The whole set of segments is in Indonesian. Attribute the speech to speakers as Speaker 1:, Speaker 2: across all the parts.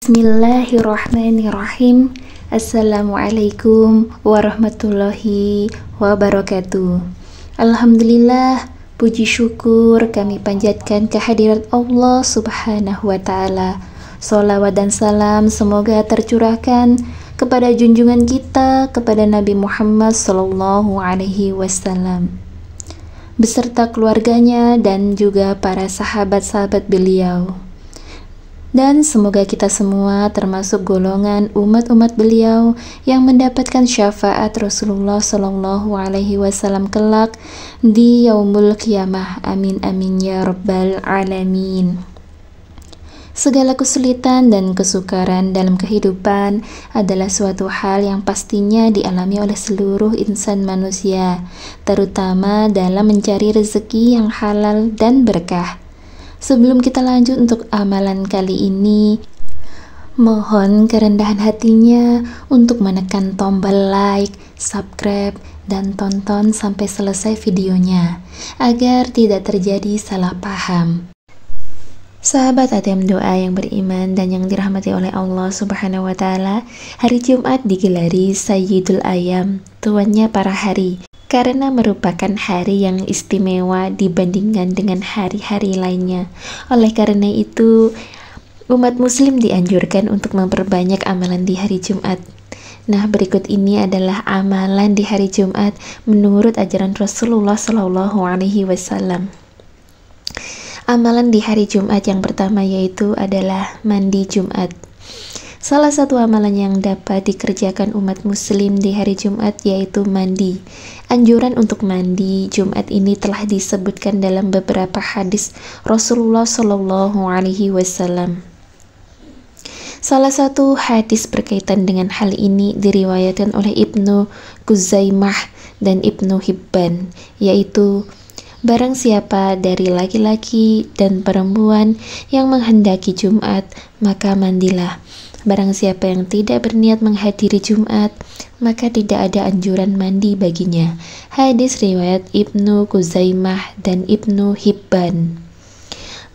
Speaker 1: Bismillahirrahmanirrahim. Assalamualaikum warahmatullahi wabarakatuh. Alhamdulillah, puji syukur kami panjatkan kehadirat Allah Subhanahu wa Ta'ala. Sholawat dan salam semoga tercurahkan kepada junjungan kita, kepada Nabi Muhammad Sallallahu Alaihi Wasallam beserta keluarganya dan juga para sahabat-sahabat beliau. Dan semoga kita semua termasuk golongan umat-umat beliau yang mendapatkan syafaat Rasulullah Sallallahu Alaihi Wasallam kelak di yaumul qiyamah. Amin amin ya rabbal alamin. Segala kesulitan dan kesukaran dalam kehidupan adalah suatu hal yang pastinya dialami oleh seluruh insan manusia, terutama dalam mencari rezeki yang halal dan berkah. Sebelum kita lanjut untuk amalan kali ini, mohon kerendahan hatinya untuk menekan tombol like, subscribe, dan tonton sampai selesai videonya, agar tidak terjadi salah paham. Sahabat ATM Doa yang beriman dan yang dirahmati oleh Allah Subhanahu wa Ta'ala, hari Jumat digelari Sayyidul Ayyam, tuannya para hari, karena merupakan hari yang istimewa dibandingkan dengan hari-hari lainnya. Oleh karena itu, umat muslim dianjurkan untuk memperbanyak amalan di hari Jumat. Nah, berikut ini adalah amalan di hari Jumat menurut ajaran Rasulullah Shallallahu Alaihi Wasallam. Amalan di hari Jumat yang pertama yaitu adalah mandi Jumat. Salah satu amalan yang dapat dikerjakan umat muslim di hari Jumat yaitu mandi. Anjuran untuk mandi Jumat ini telah disebutkan dalam beberapa hadis Rasulullah Shallallahu Alaihi Wasallam. Salah satu hadis berkaitan dengan hal ini diriwayatkan oleh Ibnu Khuzaimah dan Ibnu Hibban, yaitu barang siapa dari laki-laki dan perempuan yang menghendaki Jumat, maka mandilah. Barang siapa yang tidak berniat menghadiri Jumat, maka tidak ada anjuran mandi baginya. Hadis riwayat Ibnu Khuzaimah dan Ibnu Hibban.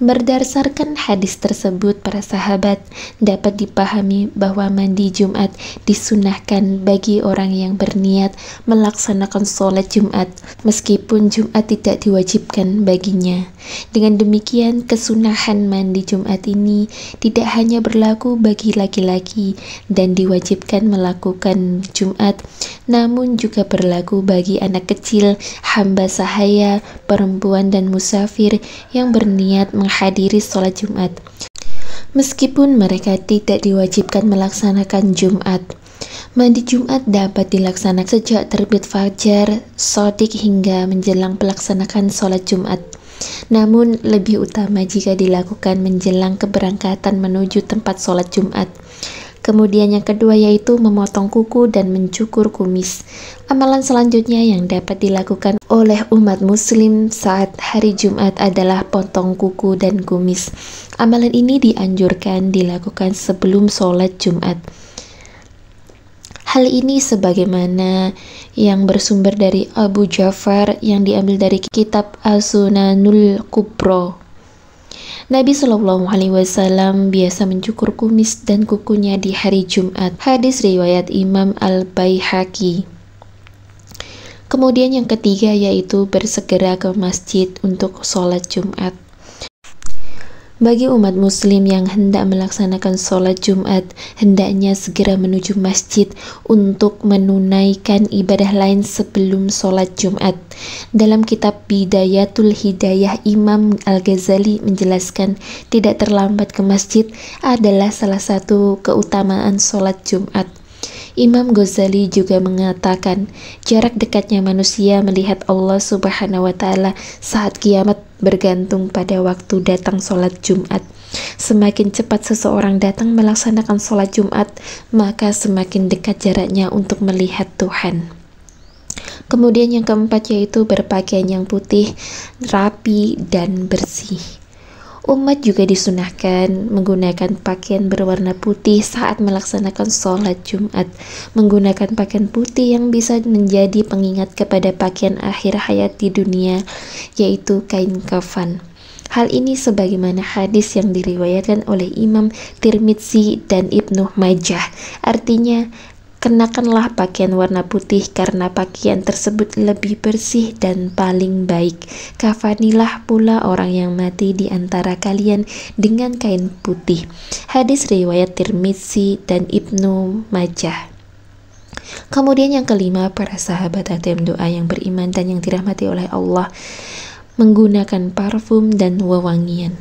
Speaker 1: Berdasarkan hadis tersebut, para sahabat dapat dipahami bahwa mandi Jumat disunahkan bagi orang yang berniat melaksanakan sholat Jumat, meskipun Jumat tidak diwajibkan baginya. Dengan demikian, kesunahan mandi Jumat ini tidak hanya berlaku bagi laki-laki dan diwajibkan melakukan Jumat, namun juga berlaku bagi anak kecil, hamba sahaya, perempuan dan musafir yang berniat menghadiri sholat Jumat, meskipun mereka tidak diwajibkan melaksanakan Jumat. Mandi Jumat dapat dilaksanakan sejak terbit fajar shadiq hingga menjelang pelaksanaan sholat Jumat. Namun lebih utama jika dilakukan menjelang keberangkatan menuju tempat sholat Jumat. Kemudian yang kedua yaitu memotong kuku dan mencukur kumis. Amalan selanjutnya yang dapat dilakukan oleh umat muslim saat hari Jumat adalah potong kuku dan kumis. Amalan ini dianjurkan dilakukan sebelum sholat Jumat. Hal ini sebagaimana yang bersumber dari Abu Ja'far yang diambil dari kitab As-Sunanul Kubra. Nabi Shallallahu Alaihi Wasallam biasa mencukur kumis dan kukunya di hari Jumat. Hadis riwayat Imam Al-Baihaqi. Kemudian yang ketiga yaitu bersegera ke masjid untuk sholat Jumat. Bagi umat muslim yang hendak melaksanakan sholat Jumat, hendaknya segera menuju masjid untuk menunaikan ibadah lain sebelum sholat Jumat. Dalam kitab Bidayatul Hidayah, Imam Al-Ghazali menjelaskan tidak terlambat ke masjid adalah salah satu keutamaan sholat Jumat. Imam Ghazali juga mengatakan jarak dekatnya manusia melihat Allah Subhanahu wa Ta'ala saat kiamat bergantung pada waktu datang sholat Jumat. Semakin cepat seseorang datang melaksanakan sholat Jumat, maka semakin dekat jaraknya untuk melihat Tuhan. Kemudian yang keempat yaitu berpakaian yang putih, rapi, dan bersih. Umat juga disunahkan menggunakan pakaian berwarna putih saat melaksanakan sholat Jumat. Menggunakan pakaian putih yang bisa menjadi pengingat kepada pakaian akhir hayat di dunia, yaitu kain kafan. Hal ini sebagaimana hadis yang diriwayatkan oleh Imam Tirmidzi dan Ibnu Majah. Artinya, kenakanlah pakaian warna putih karena pakaian tersebut lebih bersih dan paling baik. Kafanilah pula orang yang mati di antara kalian dengan kain putih. Hadis riwayat Tirmidzi dan Ibnu Majah. Kemudian yang kelima, para sahabat ATM doa yang beriman dan yang dirahmati oleh Allah menggunakan parfum dan wewangian.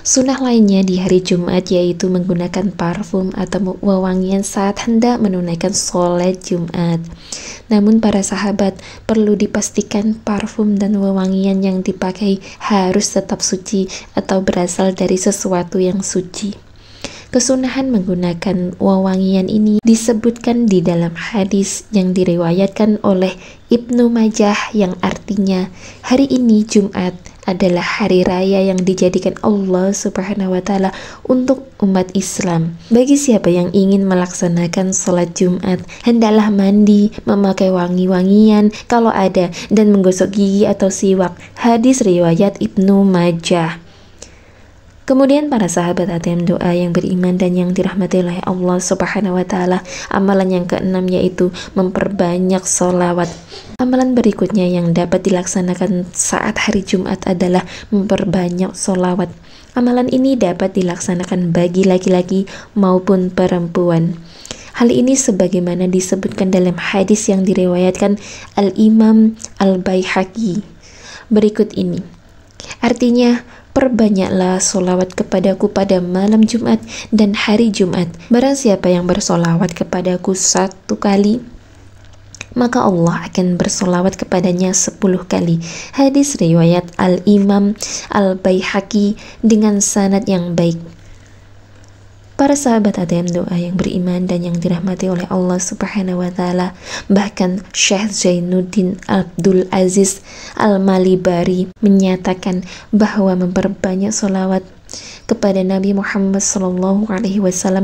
Speaker 1: Sunnah lainnya di hari Jumat yaitu menggunakan parfum atau wewangian saat hendak menunaikan sholat Jumat. Namun para sahabat, perlu dipastikan parfum dan wewangian yang dipakai harus tetap suci atau berasal dari sesuatu yang suci. Kesunahan menggunakan wewangian ini disebutkan di dalam hadis yang diriwayatkan oleh Ibnu Majah yang artinya, hari ini Jumat adalah hari raya yang dijadikan Allah Subhanahu wa Ta'ala untuk umat Islam. Bagi siapa yang ingin melaksanakan sholat Jumat, hendaklah mandi, memakai wangi-wangian kalau ada, dan menggosok gigi atau siwak. Hadis riwayat Ibnu Majah. Kemudian para sahabat ATM doa yang beriman dan yang dirahmati oleh Allah Subhanahu wa Ta'ala, amalan yang keenam yaitu memperbanyak sholawat. Amalan berikutnya yang dapat dilaksanakan saat hari Jumat adalah memperbanyak sholawat. Amalan ini dapat dilaksanakan bagi laki-laki maupun perempuan. Hal ini sebagaimana disebutkan dalam hadis yang diriwayatkan Al-Imam Al-Baihaqi berikut ini. Artinya, perbanyaklah solawat kepadaku pada malam Jumat dan hari Jumat. Barang siapa yang bersolawat kepadaku 1 kali, maka Allah akan bersolawat kepadanya 10 kali. Hadis riwayat Al-Imam Al-Baihaqi dengan sanad yang baik. Para sahabat ATM doa yang beriman dan yang dirahmati oleh Allah Subhanahu wa Ta'ala, bahkan Syekh Zainuddin Abdul Aziz Al-Malibari menyatakan bahwa memperbanyak sholawat kepada Nabi Muhammad SAW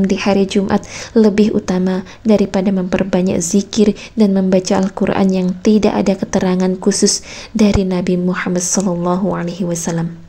Speaker 1: di hari Jumat lebih utama daripada memperbanyak zikir dan membaca Al-Quran yang tidak ada keterangan khusus dari Nabi Muhammad SAW.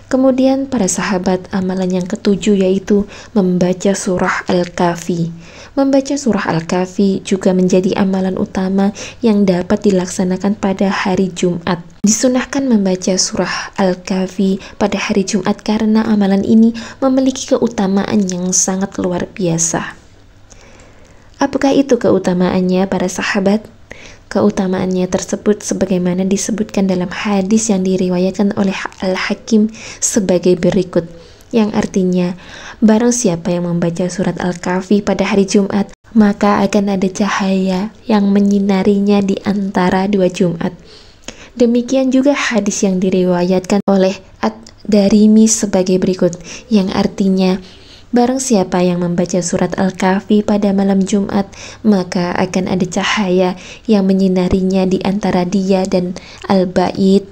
Speaker 1: Kemudian para sahabat, amalan yang ketujuh yaitu membaca surah Al-Kahfi. Membaca surah Al-Kahfi juga menjadi amalan utama yang dapat dilaksanakan pada hari Jumat. Disunahkan membaca surah Al-Kahfi pada hari Jumat karena amalan ini memiliki keutamaan yang sangat luar biasa. Apakah itu keutamaannya para sahabat? Keutamaannya tersebut sebagaimana disebutkan dalam hadis yang diriwayatkan oleh Al-Hakim sebagai berikut, yang artinya, barang siapa yang membaca surat Al-Kahfi pada hari Jumat, maka akan ada cahaya yang menyinarinya di antara 2 Jumat. Demikian juga hadis yang diriwayatkan oleh Ad-Darimi sebagai berikut, yang artinya, barang siapa yang membaca surat Al-Kahfi pada malam Jumat, maka akan ada cahaya yang menyinarinya di antara dia dan Al-Bait,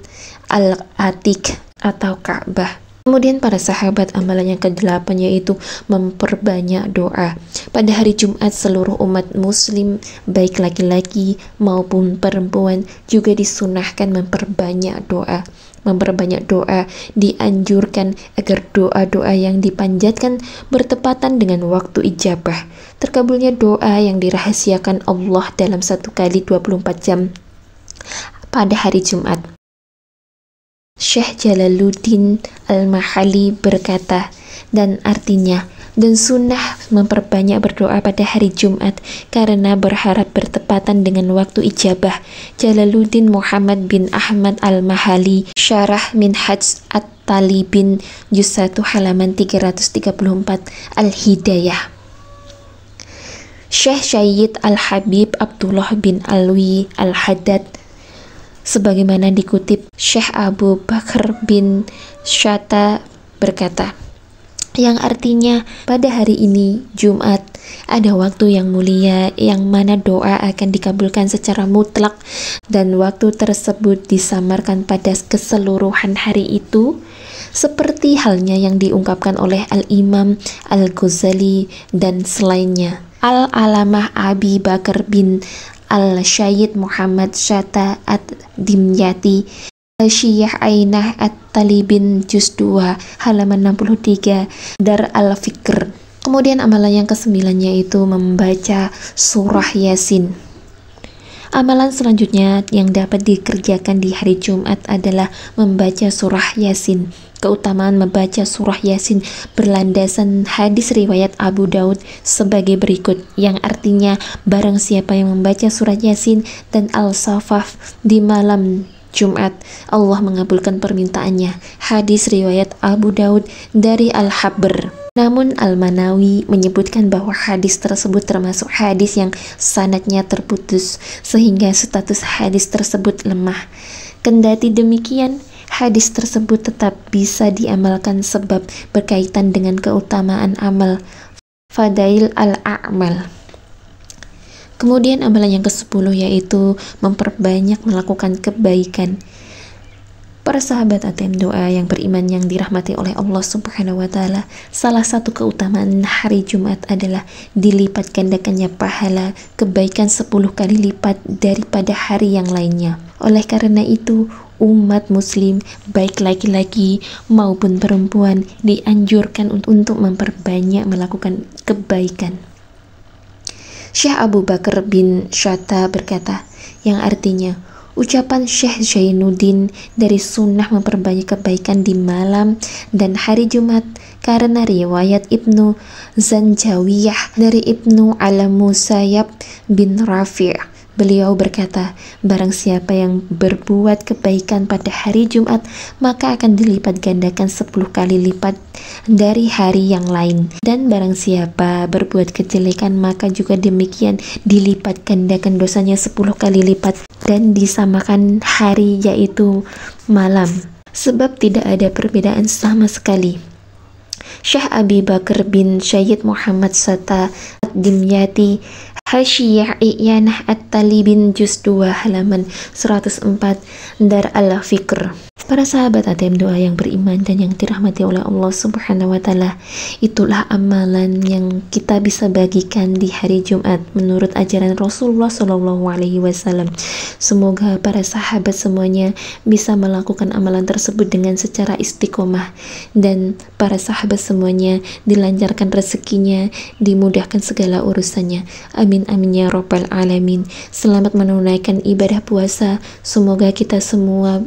Speaker 1: Al-Atiq atau Ka'bah. Kemudian para sahabat, amalan yang ke-8 yaitu memperbanyak doa. Pada hari Jumat seluruh umat muslim baik laki-laki maupun perempuan juga disunahkan memperbanyak doa. Memperbanyak doa dianjurkan agar doa-doa yang dipanjatkan bertepatan dengan waktu ijabah. Terkabulnya doa yang dirahasiakan Allah dalam 1 kali 24 jam pada hari Jumat. Syekh Jalaluddin Al-Mahali berkata, dan artinya, dan sunnah memperbanyak berdoa pada hari Jumat karena berharap bertepatan dengan waktu ijabah. Jalaluddin Muhammad bin Ahmad Al-Mahali, Syarah Minhaj At-Talibin, Juz 1 halaman 334, Al-Hidayah. Syekh Syed Al-Habib Abdullah bin Alwi Al-Haddad, sebagaimana dikutip Syekh Abu Bakar bin Syata berkata, yang artinya pada hari ini Jumat ada waktu yang mulia yang mana doa akan dikabulkan secara mutlak dan waktu tersebut disamarkan pada keseluruhan hari itu, seperti halnya yang diungkapkan oleh Al-Imam Al-Ghazali dan selainnya. Al-Alamah Abi Bakar bin Al-Syed Muhammad Syata Ad-Dimyati Syiyah Ainah At-Talibin Juz 2 halaman 63 Dar Al-Fikr. Kemudian amalan yang ke-9 yaitu membaca surah Yasin. Amalan selanjutnya yang dapat dikerjakan di hari Jumat adalah membaca surah Yasin. Keutamaan membaca surah Yasin berlandasan hadis riwayat Abu Daud sebagai berikut, yang artinya barang siapa yang membaca surah Yasin dan Al-Safaf di malam Jumat, Allah mengabulkan permintaannya. Hadis riwayat Abu Daud dari Al-Habr. Namun Al-Manawi menyebutkan bahwa hadis tersebut termasuk hadis yang sanadnya terputus, sehingga status hadis tersebut lemah. Kendati demikian, hadis tersebut tetap bisa diamalkan sebab berkaitan dengan keutamaan amal, fadail al-a'mal. Kemudian amalan yang ke-10 yaitu memperbanyak melakukan kebaikan. Para sahabat ATM Doa yang beriman yang dirahmati oleh Allah Subhanahu wa Ta'ala, salah satu keutamaan hari Jumat adalah dilipat gandakannya pahala kebaikan 10 kali lipat daripada hari yang lainnya. Oleh karena itu, umat muslim baik laki-laki maupun perempuan dianjurkan untuk memperbanyak melakukan kebaikan. Syekh Abu Bakar bin Syatta berkata, yang artinya ucapan Syekh Zainuddin dari sunnah memperbanyak kebaikan di malam dan hari Jumat karena riwayat Ibnu Zanjawiyah dari Ibnu Al-Musayyab bin Rafi'. Beliau berkata, barang siapa yang berbuat kebaikan pada hari Jumat, maka akan dilipat gandakan 10 kali lipat dari hari yang lain. Dan barang siapa berbuat kejelekan, maka juga demikian dilipat gandakan dosanya 10 kali lipat dan disamakan hari yaitu malam. Sebab tidak ada perbedaan sama sekali. Syekh Abi Bakar bin Syed Muhammad Satta Ad-Dimyati Hasyiyah I'yanah At-Talibin Juz 2 halaman 104 Dar Al-Fikr. Para sahabat ATM Doa yang beriman dan yang dirahmati oleh Allah Subhanahu wa Ta'ala, itulah amalan yang kita bisa bagikan di hari Jumat menurut ajaran Rasulullah SAW. Semoga para sahabat semuanya bisa melakukan amalan tersebut dengan secara istiqomah, dan para sahabat semuanya dilancarkan rezekinya, dimudahkan segala urusannya. Amin amin ya rabbal alamin. Selamat menunaikan ibadah puasa. Semoga kita semua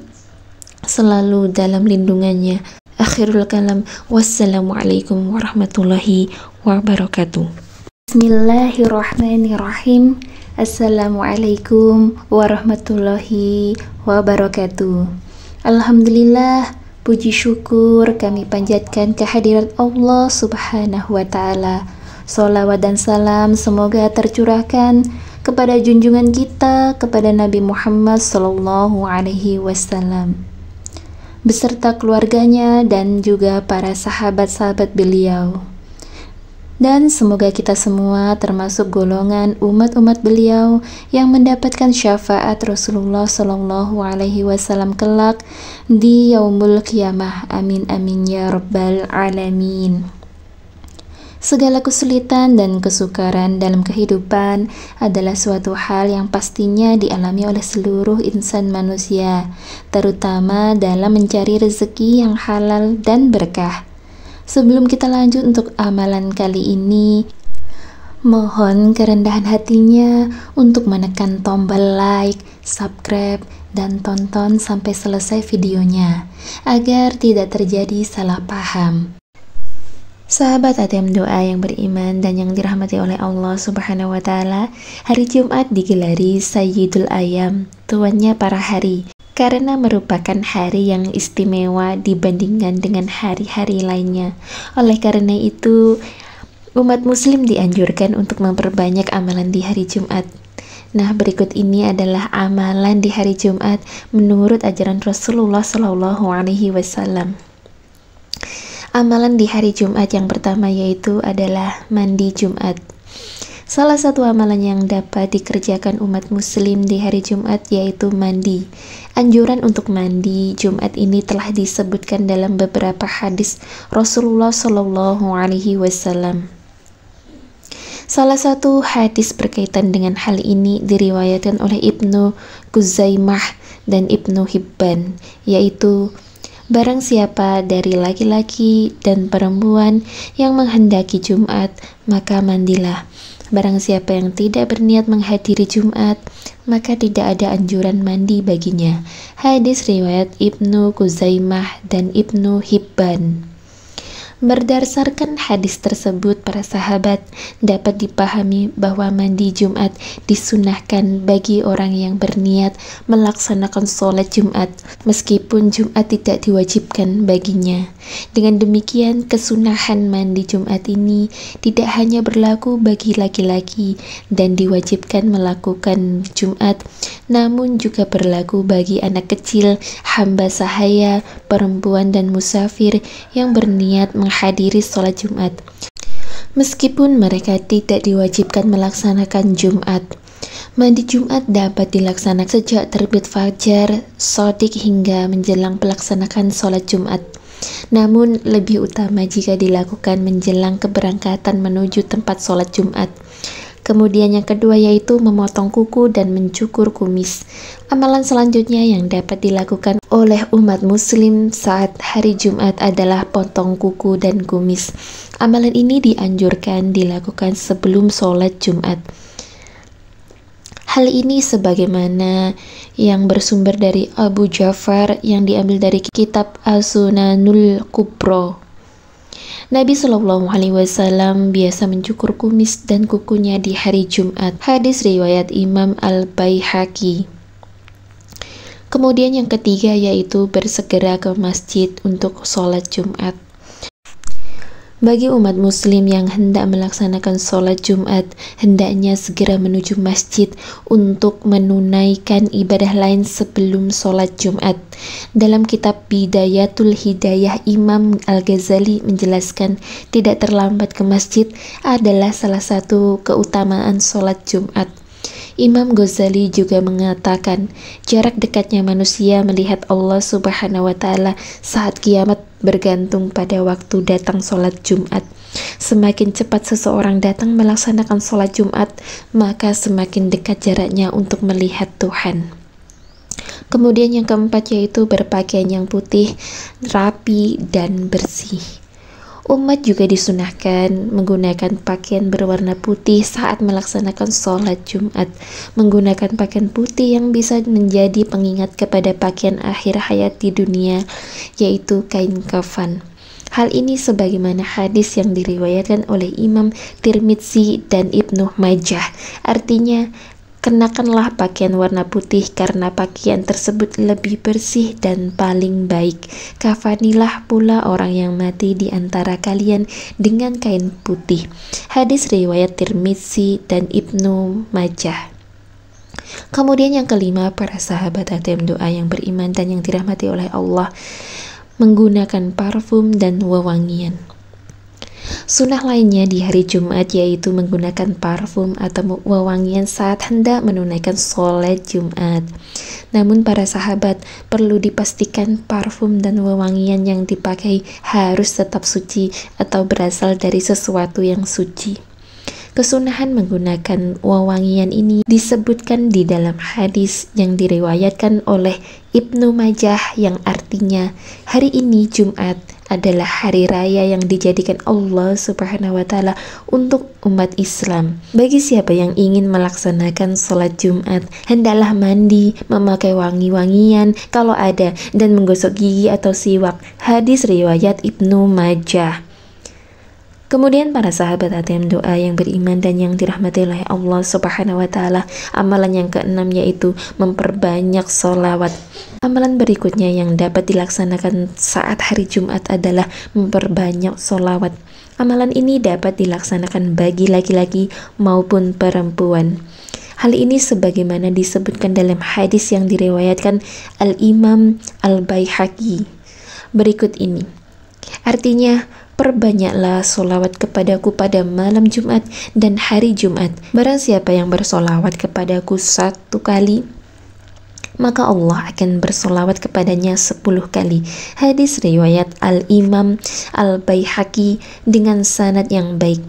Speaker 1: selalu dalam lindungannya. Akhirul kalam, wassalamualaikum warahmatullahi wabarakatuh. Bismillahirrahmanirrahim. Assalamualaikum warahmatullahi wabarakatuh. Alhamdulillah, puji syukur kami panjatkan kehadirat Allah Subhanahu wa Ta'ala. Sholawat dan salam semoga tercurahkan kepada junjungan kita, kepada Nabi Muhammad Sallallahu Alaihi Wasallam, beserta keluarganya dan juga para sahabat-sahabat beliau. Dan semoga kita semua termasuk golongan umat-umat beliau yang mendapatkan syafaat Rasulullah Sallallahu Alaihi Wasallam kelak di yaumul qiyamah. Amin amin ya rabbal alamin. Segala kesulitan dan kesukaran dalam kehidupan adalah suatu hal yang pastinya dialami oleh seluruh insan manusia, terutama dalam mencari rezeki yang halal dan berkah. Sebelum kita lanjut untuk amalan kali ini, mohon kerendahan hatinya untuk menekan tombol like, subscribe, dan tonton sampai selesai videonya, agar tidak terjadi salah paham. Sahabat ATM Doa yang beriman dan yang dirahmati oleh Allah Subhanahu wa Ta'ala, hari Jumat digelari Sayyidul Ayyam, tuannya para hari, karena merupakan hari yang istimewa dibandingkan dengan hari-hari lainnya. Oleh karena itu, umat muslim dianjurkan untuk memperbanyak amalan di hari Jumat. Nah, berikut ini adalah amalan di hari Jumat menurut ajaran Rasulullah Shallallahu Alaihi Wasallam. Amalan di hari Jumat yang pertama yaitu adalah mandi Jumat. Salah satu amalan yang dapat dikerjakan umat muslim di hari Jumat yaitu mandi. Anjuran untuk mandi Jumat ini telah disebutkan dalam beberapa hadis Rasulullah Shallallahu Alaihi Wasallam. Salah satu hadis berkaitan dengan hal ini diriwayatkan oleh Ibnu Khuzaimah dan Ibnu Hibban, yaitu barang siapa dari laki-laki dan perempuan yang menghendaki Jumat, maka mandilah. Barang siapa yang tidak berniat menghadiri Jumat, maka tidak ada anjuran mandi baginya. Hadis riwayat Ibnu Khuzaimah dan Ibnu Hibban. Berdasarkan hadis tersebut, para sahabat, dapat dipahami bahwa mandi Jumat disunahkan bagi orang yang berniat melaksanakan sholat Jumat, meskipun Jumat tidak diwajibkan baginya. Dengan demikian, kesunahan mandi Jumat ini tidak hanya berlaku bagi laki-laki dan diwajibkan melakukan Jumat, namun juga berlaku bagi anak kecil, hamba sahaya, perempuan, dan musafir yang berniat menghadiri sholat Jumat, meskipun mereka tidak diwajibkan melaksanakan Jumat. Mandi Jumat dapat dilaksanakan sejak terbit fajar shadiq hingga menjelang pelaksanaan sholat Jumat. Namun lebih utama jika dilakukan menjelang keberangkatan menuju tempat sholat Jumat. Kemudian yang kedua yaitu memotong kuku dan mencukur kumis. Amalan selanjutnya yang dapat dilakukan oleh umat muslim saat hari Jumat adalah potong kuku dan kumis. Amalan ini dianjurkan dilakukan sebelum sholat Jumat. Hal ini sebagaimana yang bersumber dari Abu Ja'far yang diambil dari kitab As-Sunanul Kubra. Nabi Shallallahu Alaihi Wasallam biasa mencukur kumis dan kukunya di hari Jumat. Hadis riwayat Imam Al-Baihaqi. Kemudian yang ketiga yaitu bersegera ke masjid untuk sholat Jumat. Bagi umat muslim yang hendak melaksanakan sholat Jumat, hendaknya segera menuju masjid untuk menunaikan ibadah lain sebelum sholat Jumat. Dalam kitab Bidayatul Hidayah, Imam Al-Ghazali menjelaskan tidak terlambat ke masjid adalah salah satu keutamaan sholat Jumat. Imam Ghazali juga mengatakan jarak dekatnya manusia melihat Allah Subhanahu wa Ta'ala saat kiamat bergantung pada waktu datang sholat Jumat. Semakin cepat seseorang datang melaksanakan sholat Jumat, maka semakin dekat jaraknya untuk melihat Tuhan. Kemudian yang keempat yaitu berpakaian yang putih, rapi, dan bersih. Umat juga disunahkan menggunakan pakaian berwarna putih saat melaksanakan sholat Jumat. Menggunakan pakaian putih yang bisa menjadi pengingat kepada pakaian akhir hayat di dunia, yaitu kain kafan. Hal ini sebagaimana hadis yang diriwayatkan oleh Imam Tirmidzi dan Ibnu Majah. Artinya, kenakanlah pakaian warna putih karena pakaian tersebut lebih bersih dan paling baik. Kafanilah pula orang yang mati di antara kalian dengan kain putih. Hadis riwayat Tirmidzi dan Ibnu Majah. Kemudian yang kelima, para sahabat hatim doa yang beriman dan yang dirahmati oleh Allah, menggunakan parfum dan wewangian. Sunnah lainnya di hari Jumat yaitu menggunakan parfum atau wewangian saat hendak menunaikan sholat Jumat. Namun para sahabat perlu dipastikan parfum dan wewangian yang dipakai harus tetap suci atau berasal dari sesuatu yang suci. Kesunahan menggunakan wewangian ini disebutkan di dalam hadis yang diriwayatkan oleh Ibnu Majah yang artinya hari ini Jumat adalah hari raya yang dijadikan Allah Subhanahu wa Ta'ala untuk umat Islam. Bagi siapa yang ingin melaksanakan sholat Jumat, hendaklah mandi, memakai wangi-wangian kalau ada, dan menggosok gigi atau siwak. Hadis riwayat Ibnu Majah. Kemudian para sahabat hatim doa yang beriman dan yang dirahmati oleh Allah Subhanahu wa Ta'ala, amalan yang keenam yaitu memperbanyak sholawat. Amalan berikutnya yang dapat dilaksanakan saat hari Jumat adalah memperbanyak sholawat. Amalan ini dapat dilaksanakan bagi laki-laki maupun perempuan. Hal ini sebagaimana disebutkan dalam hadis yang diriwayatkan Al-Imam Al-Baihaqi berikut ini. Artinya, perbanyaklah solawat kepadaku pada malam Jumat dan hari Jumat. Barang siapa yang bersolawat kepadaku 1 kali, maka Allah akan bersolawat kepadanya 10 kali. Hadis riwayat Al-Imam Al-Baihaqi dengan sanad yang baik.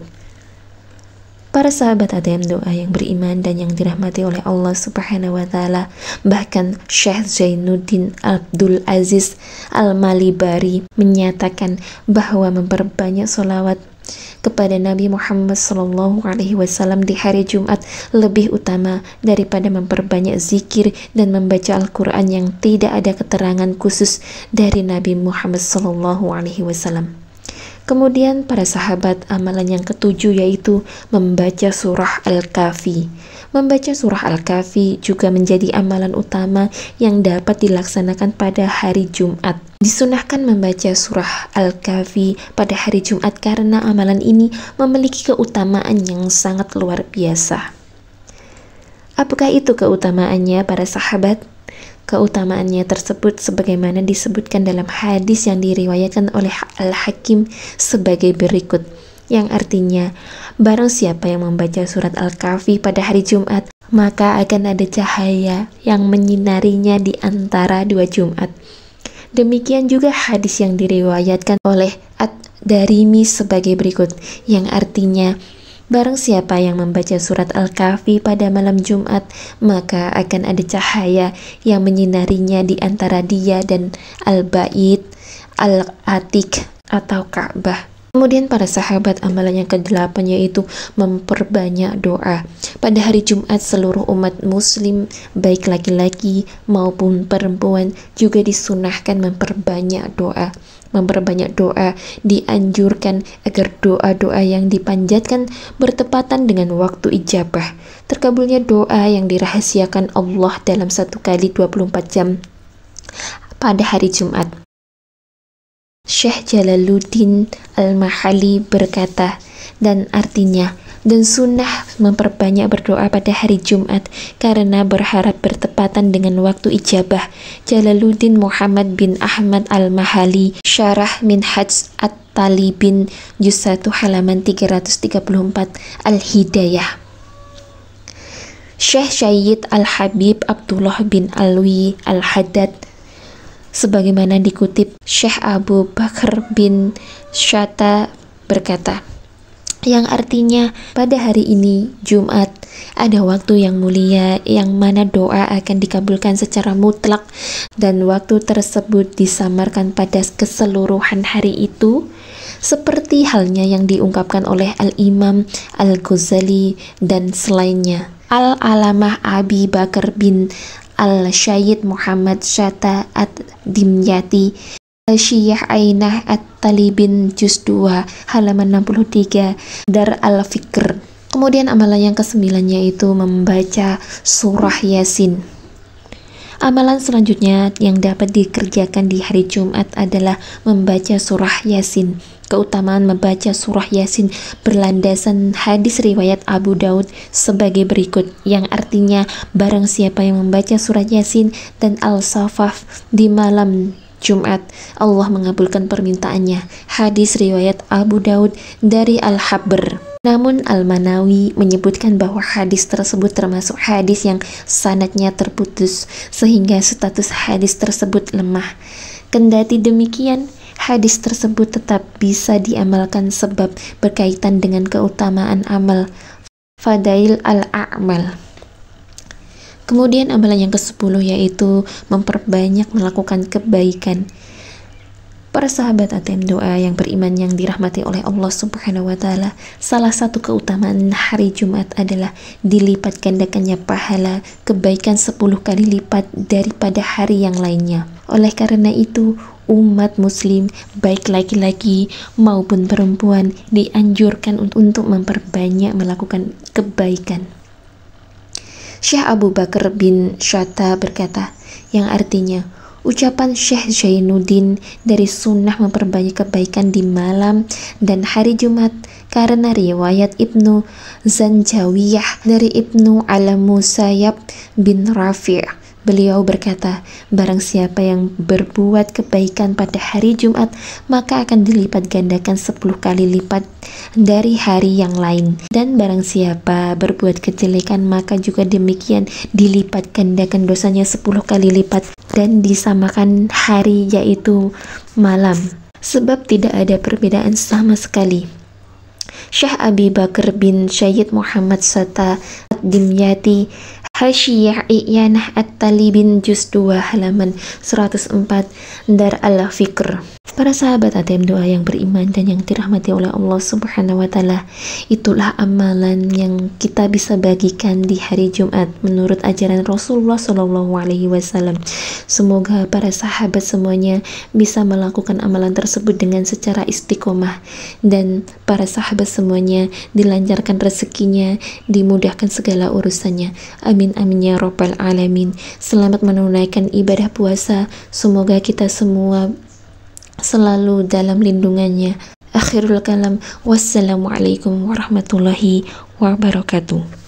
Speaker 1: Para sahabat ATM doa yang beriman dan yang dirahmati oleh Allah Subhanahu wa Ta'ala, bahkan Syekh Zainuddin Abdul Aziz Al-Malibari menyatakan bahwa memperbanyak sholawat kepada Nabi Muhammad SAW di hari Jumat lebih utama daripada memperbanyak zikir dan membaca Al-Quran yang tidak ada keterangan khusus dari Nabi Muhammad SAW. Kemudian para sahabat, amalan yang ketujuh yaitu membaca surah Al-Kahfi. Membaca surah Al-Kahfi juga menjadi amalan utama yang dapat dilaksanakan pada hari Jumat. Disunahkan membaca surah Al-Kahfi pada hari Jumat karena amalan ini memiliki keutamaan yang sangat luar biasa. Apakah itu keutamaannya para sahabat? Keutamaannya tersebut sebagaimana disebutkan dalam hadis yang diriwayatkan oleh Al-Hakim sebagai berikut, yang artinya, barang siapa yang membaca surat Al-Kahfi pada hari Jumat, maka akan ada cahaya yang menyinarinya di antara dua Jumat. Demikian juga hadis yang diriwayatkan oleh Ad-Darimi sebagai berikut, yang artinya, barang siapa yang membaca surat Al-Kahfi pada malam Jumat, maka akan ada cahaya yang menyinarinya di antara dia dan Al-Bait, Al-Atiq atau Ka'bah. Kemudian para sahabat, amalan yang ke-8 yaitu memperbanyak doa. Pada hari Jumat seluruh umat muslim, baik laki-laki maupun perempuan, juga disunahkan memperbanyak doa. Memperbanyak doa dianjurkan agar doa-doa yang dipanjatkan bertepatan dengan waktu ijabah. Terkabulnya doa yang dirahasiakan Allah dalam 1 kali 24 jam pada hari Jumat. Syekh Jalaluddin Al-Mahali berkata, dan artinya, dan sunnah memperbanyak berdoa pada hari Jumat karena berharap bertepatan dengan waktu ijabah. Jalaluddin Muhammad bin Ahmad Al-Mahali, Syarah Minhaj At-Talibin, Juz 1 halaman 334, Al-Hidayah. Syekh Syed Al-Habib Abdullah bin Alwi Al-Haddad, sebagaimana dikutip Syekh Abu Bakar bin Shatta berkata, yang artinya pada hari ini Jumat ada waktu yang mulia yang mana doa akan dikabulkan secara mutlak, dan waktu tersebut disamarkan pada keseluruhan hari itu, seperti halnya yang diungkapkan oleh Al-Imam Al-Ghazali dan selainnya. Al-Alamah Abi Bakar bin Al-Syed Muhammad Shatta Ad-Dimyati, Syiyah Ainah At-Talibin, Juz 2 halaman 63, Dar Al-Fikr. Kemudian amalan yang ke-9 yaitu membaca surah Yasin. Amalan selanjutnya yang dapat dikerjakan di hari Jumat adalah membaca surah Yasin. Keutamaan membaca surah Yasin berlandasan hadis riwayat Abu Daud sebagai berikut, yang artinya, barang siapa yang membaca surah Yasin dan Al-Safaf di malam Jumat, Allah mengabulkan permintaannya. Hadis riwayat Abu Daud dari Al-Habr. Namun Al-Manawi menyebutkan bahwa hadis tersebut termasuk hadis yang sanadnya terputus, sehingga status hadis tersebut lemah. Kendati demikian, hadis tersebut tetap bisa diamalkan sebab berkaitan dengan keutamaan amal, Fadail al-A'mal. Kemudian amalan yang ke-10 yaitu memperbanyak melakukan kebaikan. Para sahabat ATM doa yang beriman yang dirahmati oleh Allah Subhanahu wa Ta'ala, salah satu keutamaan hari Jumat adalah dilipat gandakannya pahala kebaikan 10 kali lipat daripada hari yang lainnya. Oleh karena itu, umat muslim baik laki-laki maupun perempuan dianjurkan untuk memperbanyak melakukan kebaikan. Syekh Abu Bakar bin Shatta berkata, yang artinya, ucapan Syekh Zainuddin dari sunnah memperbanyak kebaikan di malam dan hari Jumat karena riwayat Ibnu Zanjawiyah dari Ibnu Al-Musayyab bin Rafi'. Beliau berkata, barang siapa yang berbuat kebaikan pada hari Jumat, maka akan dilipat gandakan 10 kali lipat dari hari yang lain. Dan barang siapa berbuat kejelekan, maka juga demikian dilipat gandakan dosanya 10 kali lipat dan disamakan hari, yaitu malam. Sebab tidak ada perbedaan sama sekali Syekh Abi Bakar bin Syed Muhammad Sata Ad-Dimyati, Hasyiyah Iyanah At-Talibin Juz 2 halaman 104, Dar al-Fikr. Para sahabat ATM Doa yang beriman dan yang dirahmati oleh Allah Subhanahu wa Ta'ala, itulah amalan yang kita bisa bagikan di hari Jumat menurut ajaran Rasulullah Shallallahu Alaihi Wasallam. Semoga para sahabat semuanya bisa melakukan amalan tersebut dengan secara istiqomah, dan para sahabat semuanya dilancarkan rezekinya, dimudahkan segala urusannya. Amin amin ya robbal alamin. Selamat menunaikan ibadah puasa. Semoga kita semua selalu dalam lindungannya. Akhirul kalam, wassalamualaikum warahmatullahi wabarakatuh.